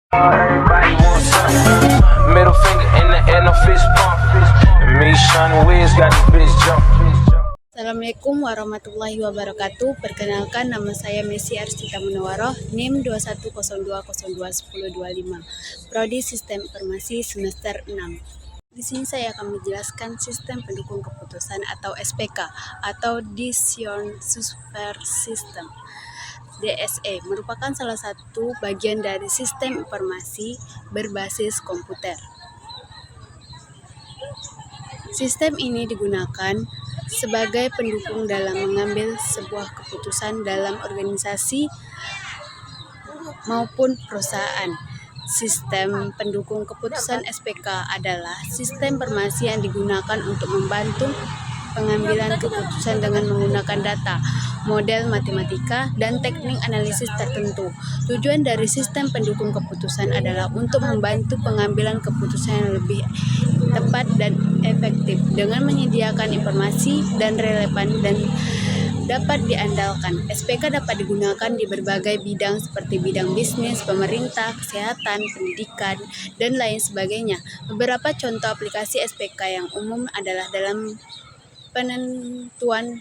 Everybody wants something. Middle finger in the air, no fist pump. And me, Sean Wiz, got the bitch jump. Assalamualaikum warahmatullahi wabarakatuh. Perkenalkan, nama saya Messi Arstita Munawaroh, NIM 2102021025, Prodi Sistem Informasi semester 6. Di sini saya akan menjelaskan sistem pendukung keputusan atau SPK atau Decision Support System. DSE merupakan salah satu bagian dari sistem informasi berbasis komputer. Sistem ini digunakan sebagai pendukung dalam mengambil sebuah keputusan dalam organisasi maupun perusahaan. Sistem pendukung keputusan SPK adalah sistem informasi yang digunakan untuk membantu pengambilan keputusan dengan menggunakan data, model matematika, dan teknik analisis tertentu. Tujuan dari sistem pendukung keputusan adalah untuk membantu pengambilan keputusan yang lebih tepat dan efektif dengan menyediakan informasi dan relevan dan dapat diandalkan. SPK dapat digunakan di berbagai bidang seperti bidang bisnis, pemerintah, kesehatan, pendidikan, dan lain sebagainya. Beberapa contoh aplikasi SPK yang umum adalah dalam penentuan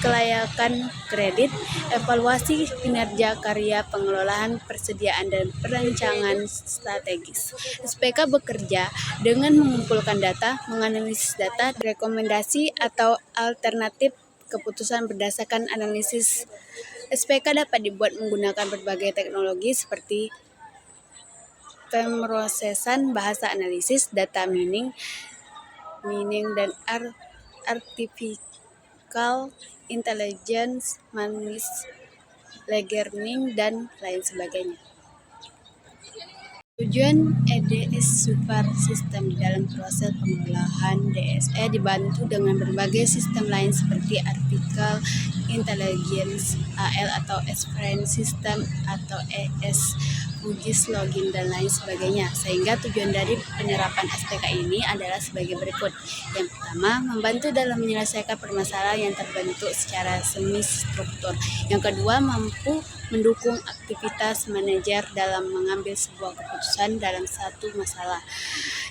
kelayakan kredit, evaluasi kinerja karya, pengelolaan persediaan, dan perancangan strategis. SPK bekerja dengan mengumpulkan data, menganalisis data, rekomendasi atau alternatif keputusan berdasarkan analisis. SPK dapat dibuat menggunakan berbagai teknologi seperti pemrosesan bahasa analisis, data mining dan artificial intelligence, machine learning, dan lain sebagainya. Tujuan EDS Support System dalam proses pengelolaan DSE dibantu dengan berbagai sistem lain seperti Artificial Intelligence, AL atau Experience System atau ES, QGIS, login, dan lain sebagainya. Sehingga tujuan dari penerapan SPK ini adalah sebagai berikut. Yang pertama, membantu dalam menyelesaikan permasalahan yang terbentuk secara semi-struktur. Yang kedua, mampu mendukung aktivitas manajer dalam mengambil sebuah keputusan dalam satu masalah.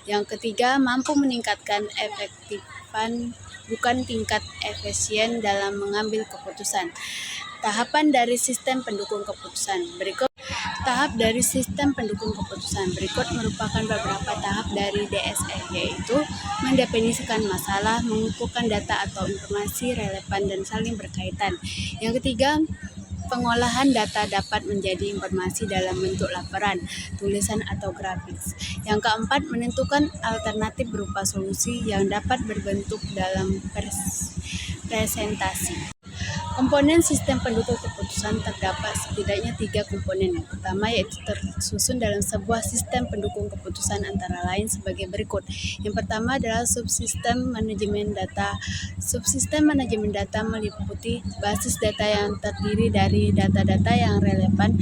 Yang ketiga, mampu meningkatkan efektifan bukan tingkat efisien dalam mengambil keputusan. Tahapan dari sistem pendukung keputusan berikut. Tahap dari sistem pendukung keputusan berikut merupakan beberapa tahap dari DSE, yaitu mendefinisikan masalah, mengumpulkan data atau informasi relevan dan saling berkaitan. Yang ketiga, pengolahan data dapat menjadi informasi dalam bentuk laporan, tulisan, atau grafik. Yang keempat, menentukan alternatif berupa solusi yang dapat berbentuk dalam presentasi. Komponen sistem pendukung keputusan terdapat setidaknya 3 komponen. Yang pertama yaitu tersusun dalam sebuah sistem pendukung keputusan antara lain sebagai berikut. Yang pertama adalah subsistem manajemen data. Subsistem manajemen data meliputi basis data yang terdiri dari data-data yang relevan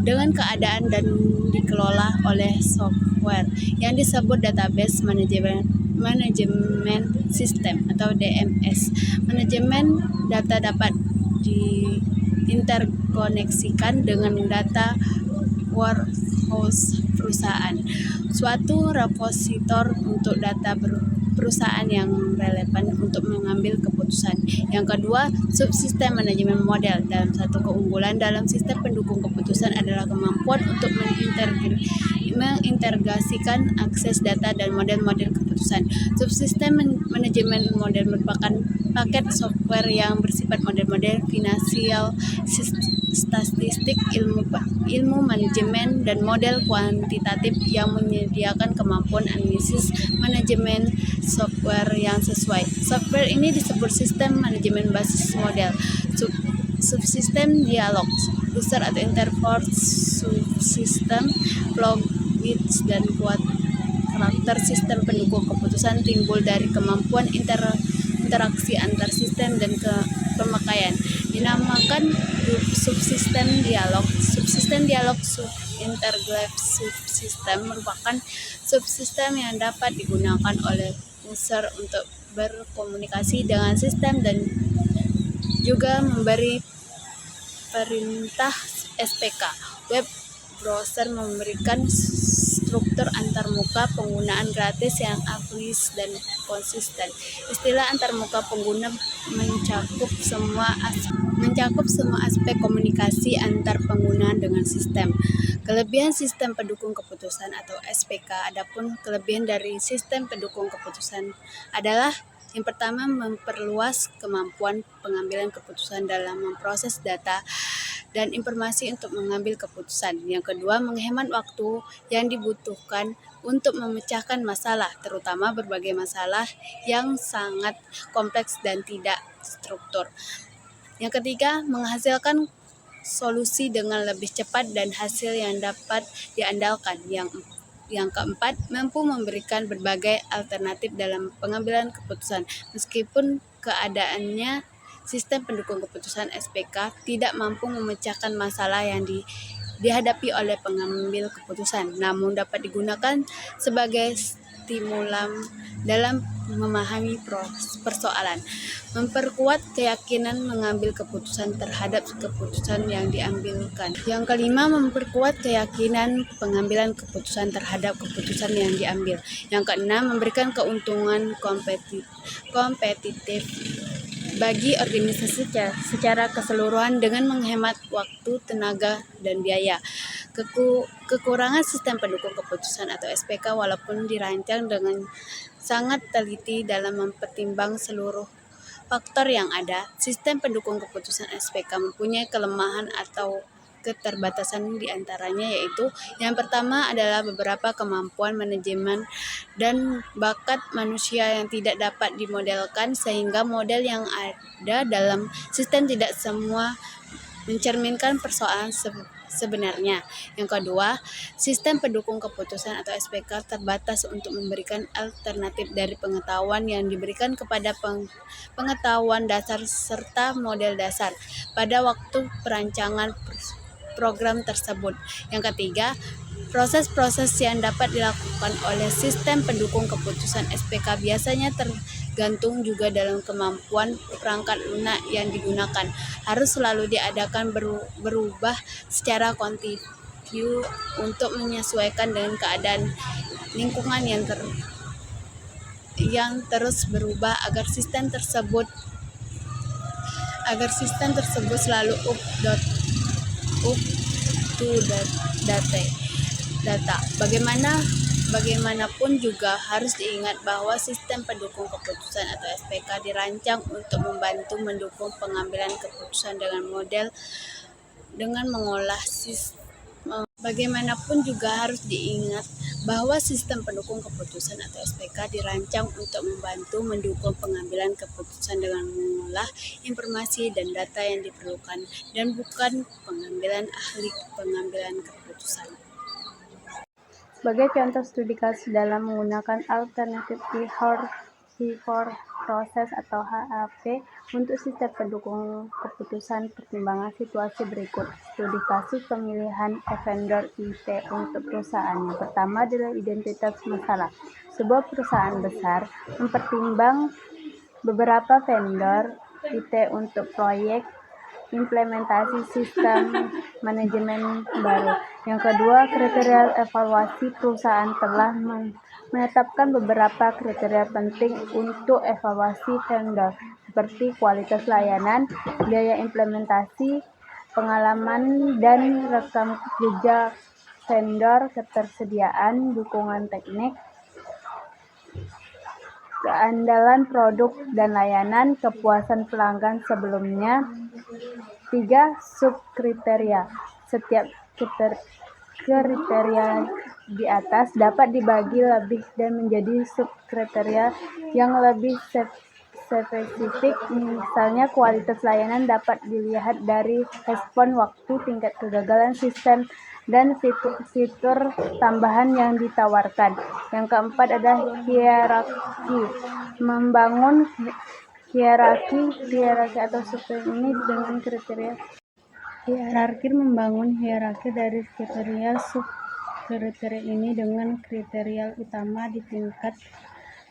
dengan keadaan dan dikelola oleh software yang disebut database manajemen sistem atau DMS. Manajemen data dapat diinterkoneksikan dengan data warehouse perusahaan, suatu repositor untuk data perusahaan yang relevan untuk mengambil keputusan. Yang kedua, subsistem manajemen model. Dalam satu keunggulan dalam sistem pendukung keputusan adalah kemampuan untuk mengintegrasikan akses data dan model-model keputusan. Subsistem manajemen model merupakan paket software yang bersifat model-model finansial, statistik, ilmu manajemen, dan model kuantitatif yang menyediakan kemampuan analisis manajemen software yang sesuai. Software ini disebut sistem manajemen basis model. Subsistem dialog, user atau interface, subsistem plugins, dan karakter sistem pendukung keputusan timbul dari kemampuan interaksi antar sistem dan pemakaian. Dinamakan subsistem dialog. Subsistem dialog intergraph subsistem merupakan subsistem yang dapat digunakan oleh user untuk berkomunikasi dengan sistem dan juga memberi perintah SPK. Web browser memberikan struktur antarmuka penggunaan gratis yang akribis dan konsisten. Istilah antarmuka pengguna mencakup semua aspek komunikasi antar pengguna dengan sistem. Kelebihan sistem pendukung keputusan atau SPK. Adapun kelebihan dari sistem pendukung keputusan adalah yang pertama, memperluas kemampuan pengambilan keputusan dalam memproses data dan informasi untuk mengambil keputusan. Yang kedua, menghemat waktu yang dibutuhkan untuk memecahkan masalah, terutama berbagai masalah yang sangat kompleks dan tidak struktur. Yang ketiga, menghasilkan solusi dengan lebih cepat dan hasil yang dapat diandalkan. Yang keempat, mampu memberikan berbagai alternatif dalam pengambilan keputusan. Meskipun keadaannya sistem pendukung keputusan SPK tidak mampu memecahkan masalah yang dihadapi oleh pengambil keputusan, namun dapat digunakan sebagai stimulan dalam memahami persoalan, memperkuat keyakinan mengambil keputusan terhadap keputusan yang diambilkan. Yang kelima, memperkuat keyakinan pengambilan keputusan terhadap keputusan yang diambil. Yang keenam, memberikan keuntungan kompetitif bagi organisasi secara keseluruhan dengan menghemat waktu, tenaga, dan biaya. Kekurangan sistem pendukung keputusan atau SPK, walaupun dirancang dengan sangat teliti dalam mempertimbang seluruh faktor yang ada, sistem pendukung keputusan SPK mempunyai kelemahan atau keterbatasan diantaranya, yaitu yang pertama adalah beberapa kemampuan manajemen dan bakat manusia yang tidak dapat dimodelkan, sehingga model yang ada dalam sistem tidak semua mencerminkan persoalan sebenarnya. Yang kedua, sistem pendukung keputusan atau SPK terbatas untuk memberikan alternatif dari pengetahuan yang diberikan kepada pengetahuan dasar serta model dasar pada waktu perancangan program tersebut. Yang ketiga, proses-proses yang dapat dilakukan oleh sistem pendukung keputusan SPK biasanya tergantung juga dalam kemampuan perangkat lunak yang digunakan. Harus selalu diadakan berubah secara kontinu untuk menyesuaikan dengan keadaan lingkungan yang terus berubah agar sistem tersebut selalu up to data. Bagaimanapun juga harus diingat bahwa sistem pendukung keputusan atau SPK dirancang untuk membantu mendukung pengambilan keputusan dengan mengolah sistem. Bagaimanapun juga harus diingat bahwa sistem pendukung keputusan atau SPK dirancang untuk membantu mendukung pengambilan keputusan dengan mengolah informasi dan data yang diperlukan dan bukan ahli pengambilan keputusan. Sebagai contoh studi kasus dalam menggunakan alternatif T4 proses atau HAP untuk sistem pendukung keputusan, pertimbangan situasi berikut. Studi kasus pemilihan vendor IT untuk perusahaan. Yang pertama adalah identitas masalah. Sebuah perusahaan besar mempertimbang beberapa vendor IT untuk proyek implementasi sistem manajemen baru. Yang kedua, kriteria evaluasi. Perusahaan telah menetapkan beberapa kriteria penting untuk evaluasi vendor, seperti kualitas layanan, biaya implementasi, pengalaman dan rekam jejak vendor, ketersediaan dukungan teknik, keandalan produk dan layanan, kepuasan pelanggan sebelumnya. 3. Subkriteria. Setiap kriteria di atas dapat dibagi lebih dan menjadi subkriteria yang lebih spesifik. Misalnya, kualitas layanan dapat dilihat dari respon waktu, tingkat kegagalan sistem, dan fitur tambahan yang ditawarkan. Yang keempat adalah hierarki. Membangun hierarki atau struktur ini dengan kriteria membangun hierarki dari kriteria subkriteria ini dengan kriteria utama di tingkat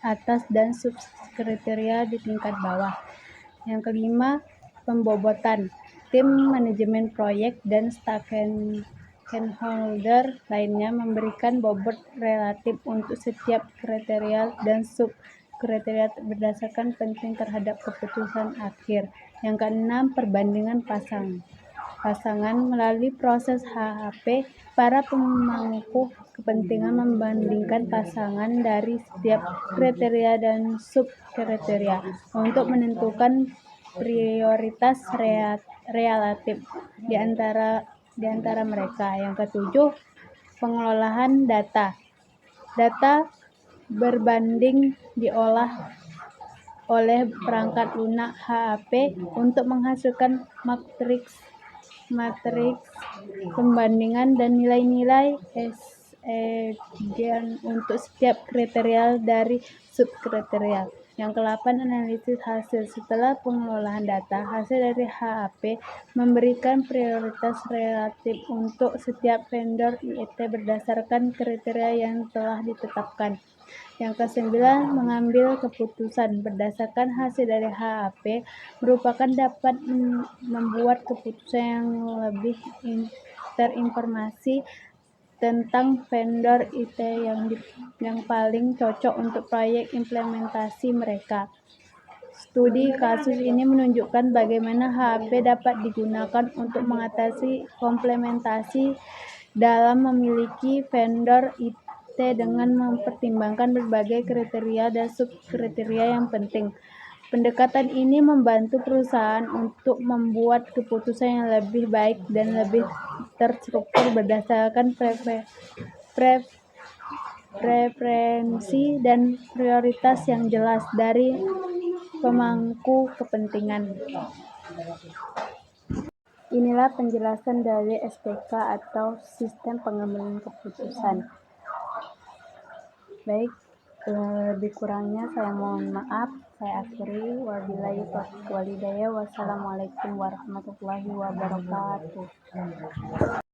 atas dan subkriteria di tingkat bawah. Yang kelima, pembobotan. Tim manajemen proyek dan stakeholder lainnya memberikan bobot relatif untuk setiap kriteria dan sub-kriteria berdasarkan penting terhadap keputusan akhir. Yang keenam, perbandingan pasangan. Melalui proses HHP, para pemangku kepentingan membandingkan pasangan dari setiap kriteria dan sub-kriteria untuk menentukan prioritas relatif di antara mereka. Yang ketujuh, pengelolaan data. Data berbanding diolah oleh perangkat lunak HAP untuk menghasilkan matriks pembandingan dan nilai-nilai Gaussian untuk setiap kriteria dari subkriteria. Yang ke-8, analisis hasil. Setelah pengelolaan data, hasil dari HAP memberikan prioritas relatif untuk setiap vendor IET berdasarkan kriteria yang telah ditetapkan. Yang ke-9, mengambil keputusan berdasarkan hasil dari HAP merupakan dapat membuat keputusan yang lebih terinformasi tentang vendor IT yang paling cocok untuk proyek implementasi mereka. Studi kasus ini menunjukkan bagaimana HAP dapat digunakan untuk mengatasi komplementasi dalam memiliki vendor IT dengan mempertimbangkan berbagai kriteria dan subkriteria yang penting. Pendekatan ini membantu perusahaan untuk membuat keputusan yang lebih baik dan lebih terstruktur berdasarkan preferensi dan prioritas yang jelas dari pemangku kepentingan. Inilah penjelasan dari SPK atau Sistem Pengambilan Keputusan. Baik, lebih kurangnya saya mohon maaf. Saya akhiri. Wabillahi taufiq wal hidayah. Wassalamualaikum warahmatullahi wabarakatuh.